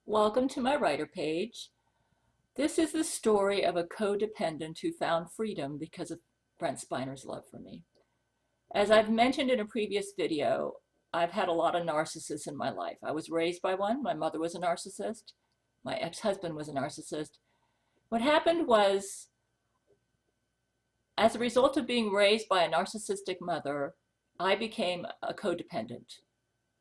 Welcome to my writer page. This is the story of a codependent who found freedom because of Brent Spiner's love for me. As I've mentioned in a previous video, I've had a lot of narcissists in my life. I was raised by one. My mother was a narcissist. My ex-husband was a narcissist. What happened was, as a result of being raised by a narcissistic mother, I became a codependent.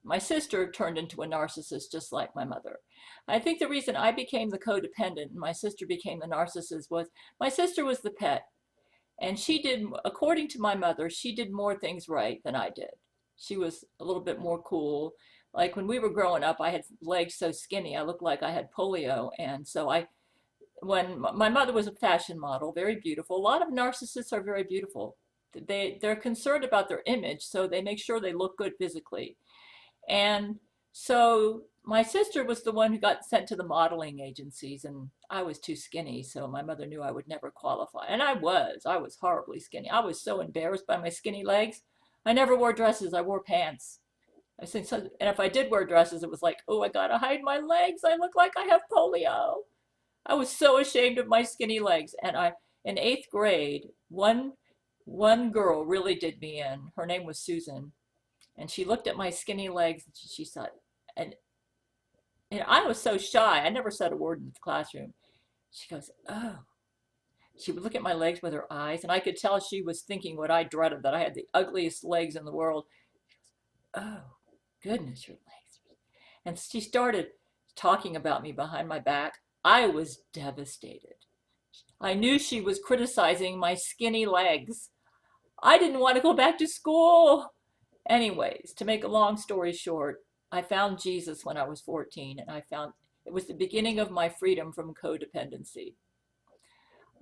My sister turned into a narcissist just like my mother. I think the reason I became the codependent and my sister became the narcissist was my sister was the pet. And she did, according to my mother, she did more things right than I did. She was a little bit more cool. Like when we were growing up, I had legs so skinny, I looked like I had polio. And so when my mother was a fashion model, very beautiful. A lot of narcissists are very beautiful. They're concerned about their image, so they make sure they look good physically. And so my sister was the one who got sent to the modeling agencies, and I was too skinny, so my mother knew I would never qualify. And I was horribly skinny. I was so embarrassed by my skinny legs. I never wore dresses, I wore pants. And if I did wear dresses, it was like, oh, I gotta hide my legs. I look like I have polio. I was so ashamed of my skinny legs. And in eighth grade, one girl really did me in. Her name was Susan. And she looked at my skinny legs and she said, and, and I was so shy. I never said a word in the classroom. She goes, oh. She would look at my legs with her eyes, and I could tell she was thinking what I dreaded, that I had the ugliest legs in the world. She goes, oh, goodness, your legs. And she started talking about me behind my back. I was devastated. I knew she was criticizing my skinny legs. I didn't want to go back to school. Anyways, to make a long story short, I found Jesus when I was 14, and it was the beginning of my freedom from codependency.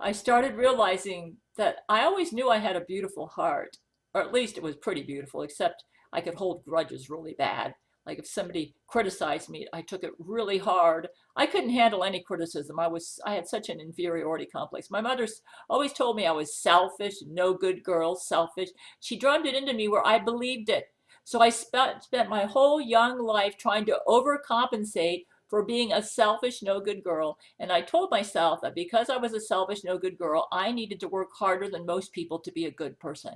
I started realizing that I always knew I had a beautiful heart, or at least it was pretty beautiful, except I could hold grudges really bad. Like if somebody criticized me, I took it really hard. I couldn't handle any criticism. I had such an inferiority complex. My mother's always told me I was selfish, no good girl, selfish. She drummed it into me where I believed it. So I spent my whole young life trying to overcompensate for being a selfish, no good girl. And I told myself that because I was a selfish, no good girl, I needed to work harder than most people to be a good person.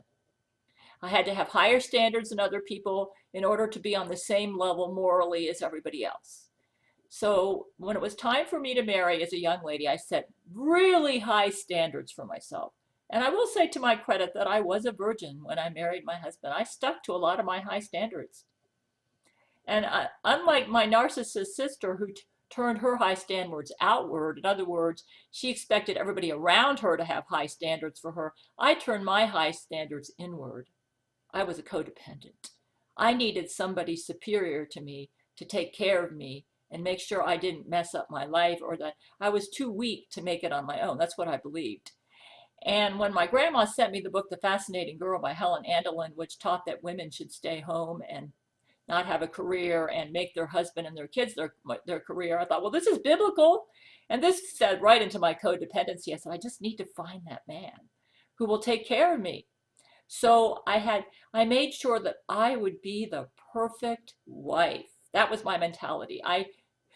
I had to have higher standards than other people in order to be on the same level morally as everybody else. So when it was time for me to marry as a young lady, I set really high standards for myself. And I will say to my credit that I was a virgin when I married my husband. I stuck to a lot of my high standards. And unlike my narcissist sister who turned her high standards outward, in other words, she expected everybody around her to have high standards for her, I turned my high standards inward. I was a codependent. I needed somebody superior to me to take care of me and make sure I didn't mess up my life, or that I was too weak to make it on my own. That's what I believed. And when my grandma sent me the book, The Fascinating Girl by Helen Andelin, which taught that women should stay home and not have a career and make their husband and their kids their career, I thought, well, this is biblical. And this fed right into my codependency. I said, I just need to find that man who will take care of me. So I made sure that I would be the perfect wife. That was my mentality.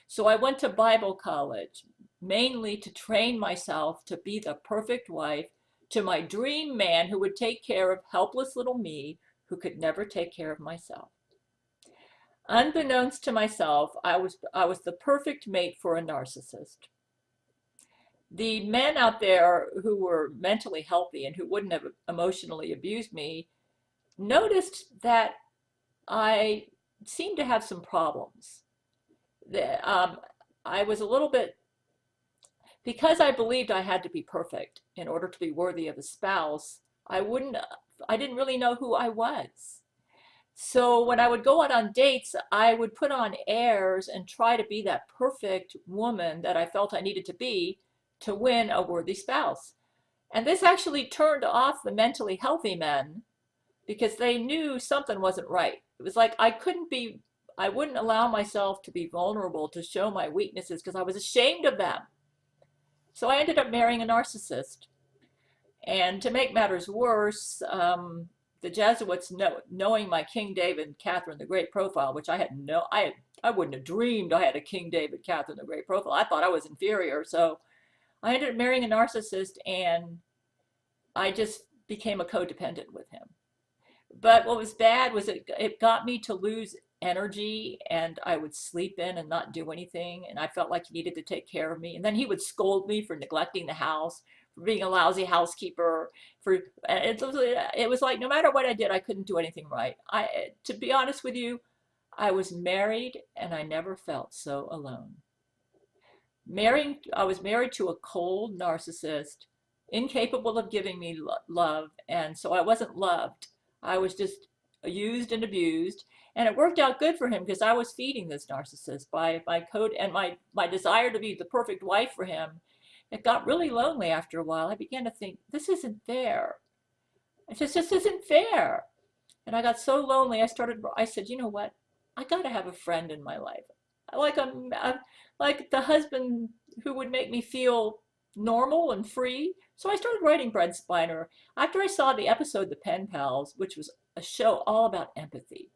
So I went to Bible college, mainly to train myself to be the perfect wife to my dream man who would take care of helpless little me who could never take care of myself. Unbeknownst to myself, I was the perfect mate for a narcissist. The men out there who were mentally healthy and who wouldn't have emotionally abused me noticed that I seemed to have some problems. I was a little bit, because I believed I had to be perfect in order to be worthy of a spouse, I didn't really know who I was. So when I would go out on dates, I would put on airs and try to be that perfect woman that I felt I needed to be to win a worthy spouse. And this actually turned off the mentally healthy men because they knew something wasn't right. It was like I wouldn't allow myself to be vulnerable, to show my weaknesses because I was ashamed of them. So I ended up marrying a narcissist. And to make matters worse, the Jesuits knowing my King David, Catherine the Great profile, which I wouldn't have dreamed I had a King David, Catherine the Great profile. I thought I was inferior. So I ended up marrying a narcissist, and I just became a codependent with him. But what was bad was it got me to lose energy, and I would sleep in and not do anything. And I felt like he needed to take care of me. And then he would scold me for neglecting the house, for being a lousy housekeeper. It was like no matter what I did, I couldn't do anything right. To be honest with you, I was married and I never felt so alone. I was married to a cold narcissist, incapable of giving me love, and so I wasn't loved. I was just used and abused, and it worked out good for him because I was feeding this narcissist by my code and my desire to be the perfect wife for him. It got really lonely after a while. I began to think, this isn't fair. It just isn't fair. And I got so lonely, I said, you know what? I got to have a friend in my life. Like the husband who would make me feel normal and free. So I started writing Brent Spiner after I saw the episode The Pen Pals, which was a show all about empathy.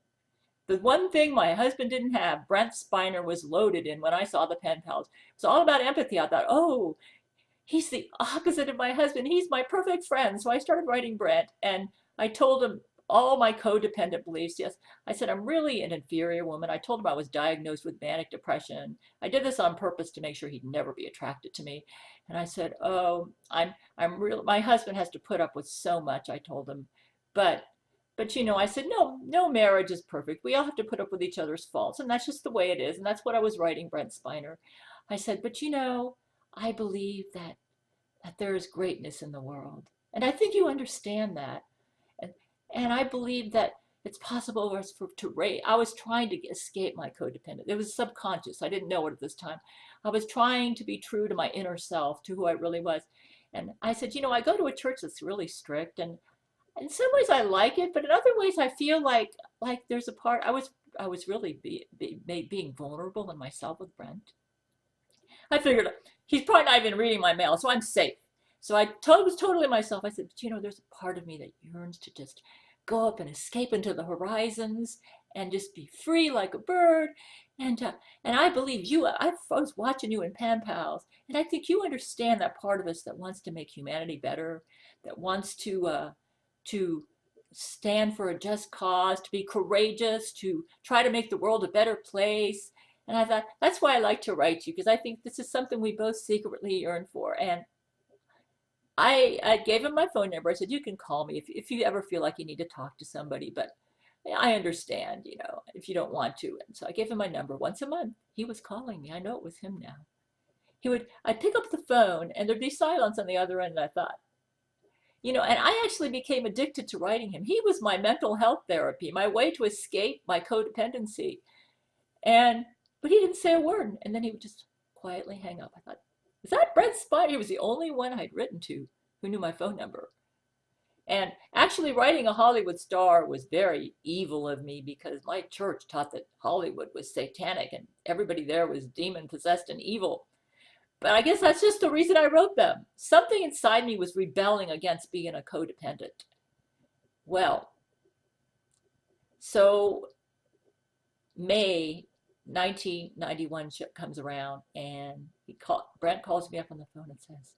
The one thing my husband didn't have, Brent Spiner was loaded in when I saw The Pen Pals. It was all about empathy. I thought, oh, he's the opposite of my husband. He's my perfect friend. So I started writing Brent, and I told him all my codependent beliefs. Yes, I said, I'm really an inferior woman. I told him I was diagnosed with manic depression. I did this on purpose to make sure he'd never be attracted to me. And I said, oh, my husband has to put up with so much, I told him. But I said, no marriage is perfect. We all have to put up with each other's faults. And that's just the way it is. And that's what I was writing Brent Spiner. I said, but I believe that there is greatness in the world. And I think you understand that. And I believe that it's possible for us to rate. I was trying to escape my codependent. It was subconscious. I didn't know it at this time. I was trying to be true to my inner self, to who I really was. And I said, I go to a church that's really strict, and in some ways I like it, but in other ways I feel like there's a part I was really being vulnerable in myself with Brent. I figured he's probably not even reading my mail, so I'm safe. So I was totally myself. I said, but there's a part of me that yearns to just go up and escape into the horizons and just be free like a bird. And I believe you. I was watching you in Pen Pals, and I think you understand that part of us that wants to make humanity better, that wants to stand for a just cause, to be courageous, to try to make the world a better place. And I thought, that's why I like to write you, because I think this is something we both secretly yearn for. And I gave him my phone number. I said, you can call me if you ever feel like you need to talk to somebody, but I understand, if you don't want to. And so I gave him my number once a month. He was calling me. I know it was him now. I'd pick up the phone and there'd be silence on the other end. And I thought, and I actually became addicted to writing him. He was my mental health therapy, my way to escape my codependency. But he didn't say a word. And then he would just quietly hang up. I thought, is that Brent Spiner? He was the only one I'd written to who knew my phone number. And actually writing a Hollywood star was very evil of me, because my church taught that Hollywood was satanic and everybody there was demon possessed and evil. But I guess that's just the reason I wrote them. Something inside me was rebelling against being a codependent. Well, so May 1991 comes around, and Brent calls me up on the phone and says,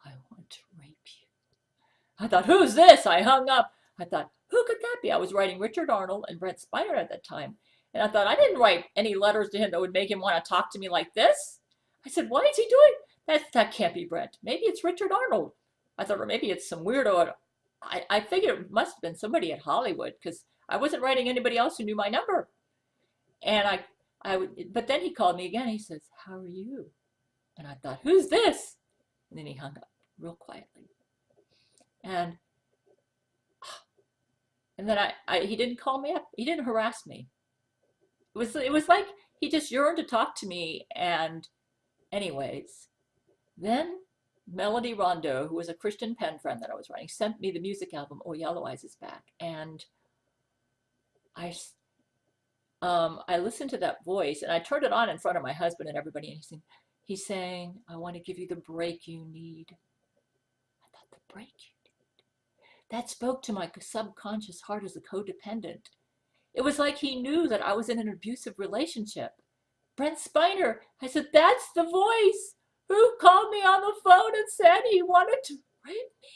I want to rape you. I thought, who's this? I hung up. I thought, who could that be? I was writing Richard Arnold and Brent Spiner at that time. And I thought, I didn't write any letters to him that would make him want to talk to me like this. I said, why is he doing that? Can't be Brent. Maybe it's Richard Arnold. I thought, or maybe it's some weirdo. I figured it must have been somebody at Hollywood, because I wasn't writing anybody else who knew my number. And but then he called me again. He says, how are you? And I thought, who's this? And then he hung up real quietly. And then he didn't call me up. He didn't harass me. It was like he just yearned to talk to me. And anyways, then Melody Rondeau, who was a Christian pen friend that I was writing, sent me the music album, Oh, Yellow Eyes Is Back. And I listened to that voice, and I turned it on in front of my husband and everybody, and he's saying, I want to give you the break you need. I thought, the break you need? that spoke to my subconscious heart as a codependent. It was like he knew that I was in an abusive relationship. Brent Spiner, I said, that's the voice who called me on the phone and said he wanted to rape me.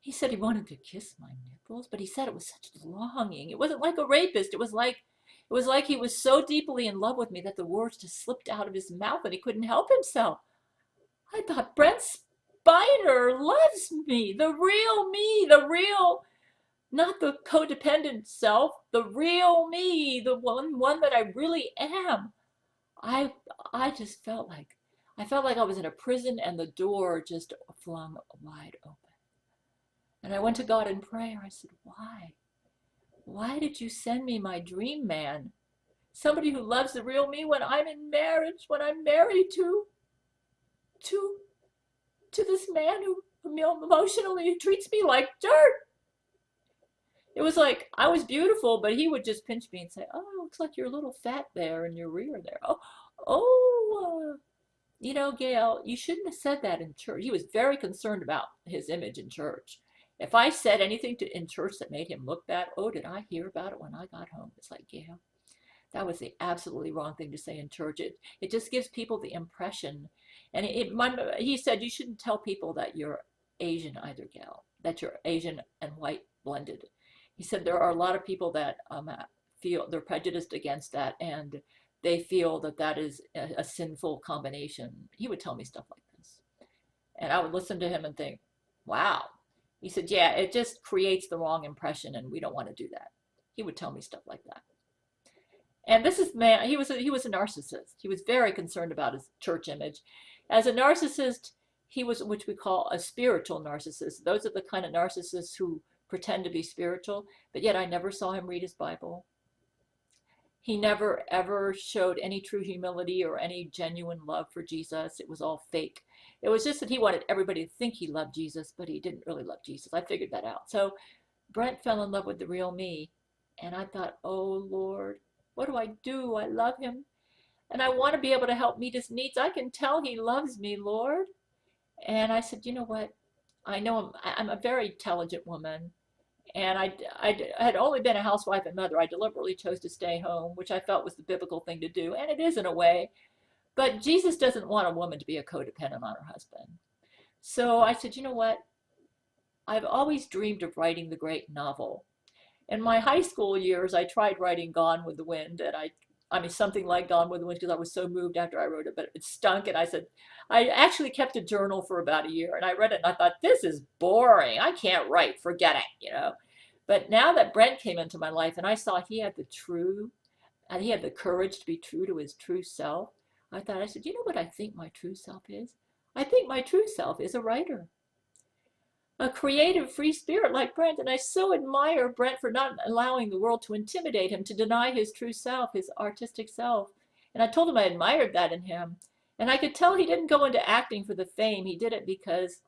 He said he wanted to kiss my nipples, but he said it was such longing. It wasn't like a rapist. It was like he was so deeply in love with me that the words just slipped out of his mouth and he couldn't help himself. I thought, Brent Spiner loves me, the real, not the codependent self, the real me, the one that I really am. I just felt like I was in a prison and the door just flung wide open. And I went to God in prayer. I said, why? Why did you send me my dream man? Somebody who loves the real me when I'm in marriage, when I'm married to this man who emotionally treats me like dirt. It was like I was beautiful, but he would just pinch me and say, oh, looks like you're a little fat there in your rear there. You know, Gail, you shouldn't have said that in church. He was very concerned about his image in church. If I said anything in church that made him look bad, oh, did I hear about it when I got home? It's like, Gail, that was the absolutely wrong thing to say in church. It just gives people the impression. And he said, you shouldn't tell people that you're Asian either, Gail, that you're Asian and white blended. He said there are a lot of people that feel they're prejudiced against that, and they feel that that is a sinful combination. He would tell me stuff like this. And I would listen to him and think, wow. He said, yeah, it just creates the wrong impression, and we don't want to do that. He would tell me stuff like that. And this is man, he was a narcissist. He was very concerned about his church image. As a narcissist, he was what we call a spiritual narcissist. Those are the kind of narcissists who pretend to be spiritual, but yet I never saw him read his Bible. He never ever showed any true humility or any genuine love for Jesus. It was all fake. It was just that he wanted everybody to think he loved Jesus, but he didn't really love Jesus. I figured that out. So Brent fell in love with the real me, and I thought, oh Lord, what do I do? I love him, and I want to be able to help meet his needs. I can tell he loves me, Lord. And I said, you know what? I know I'm a very intelligent woman. And I had only been a housewife and mother. I deliberately chose to stay home, which I felt was the biblical thing to do. And it is in a way. But Jesus doesn't want a woman to be a codependent on her husband. So I said, you know what? I've always dreamed of writing the great novel. In my high school years, I tried writing Gone with the Wind. And I mean, something like Gone with the Wind, because I was so moved after I wrote it, but it stunk. And I said, I actually kept a journal for about a year, and I read it and I thought, this is boring. I can't write, forget it, you know. But now that Brent came into my life and I saw he had the courage to be true to his true self, I said, you know what I think my true self is? I think my true self is a writer. A creative, free spirit like Brent, and I so admire Brent for not allowing the world to intimidate him, to deny his true self, his artistic self. And I told him I admired that in him. And I could tell he didn't go into acting for the fame. He did it because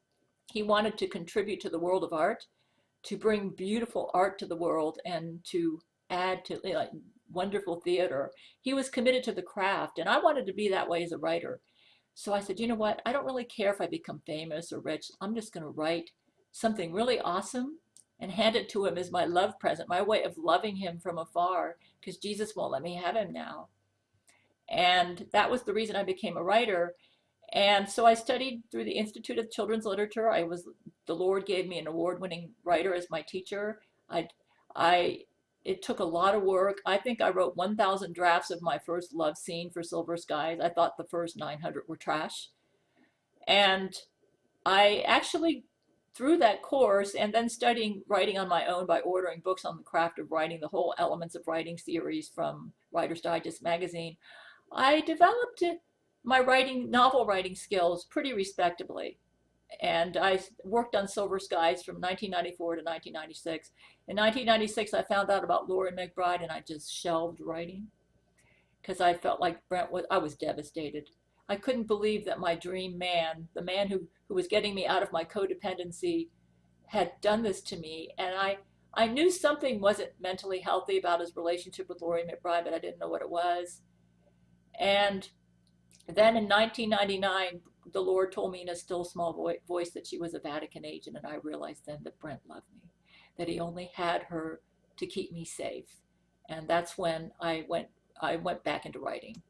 he wanted to contribute to the world of art, to bring beautiful art to the world, and to add to like wonderful theater. He was committed to the craft, and I wanted to be that way as a writer. So I said, you know what? I don't really care if I become famous or rich. I'm just going to write something really awesome and hand it to him as my love present, my way of loving him from afar, because Jesus won't let me have him now. And that was the reason I became a writer. And so I studied through the Institute of Children's Literature. The Lord gave me an award-winning writer as my teacher. It took a lot of work. I think I wrote 1,000 drafts of my first love scene for Silver Skies. I thought the first 900 were trash. And I actually, through that course and then studying writing on my own by ordering books on the craft of writing, the whole Elements of Writing series from Writer's Digest magazine, I developed my novel writing skills pretty respectably. And I worked on Silver Skies from 1994 to 1996. In 1996, I found out about Laurie McBride, and I just shelved writing because I felt like I was devastated. I couldn't believe that my dream man, the man who was getting me out of my codependency, had done this to me. And I knew something wasn't mentally healthy about his relationship with Laurie McBride, but I didn't know what it was. And then in 1999, the Lord told me in a still small voice that she was a Vatican agent, and I realized then that Brent loved me, that he only had her to keep me safe. And that's when I went back into writing.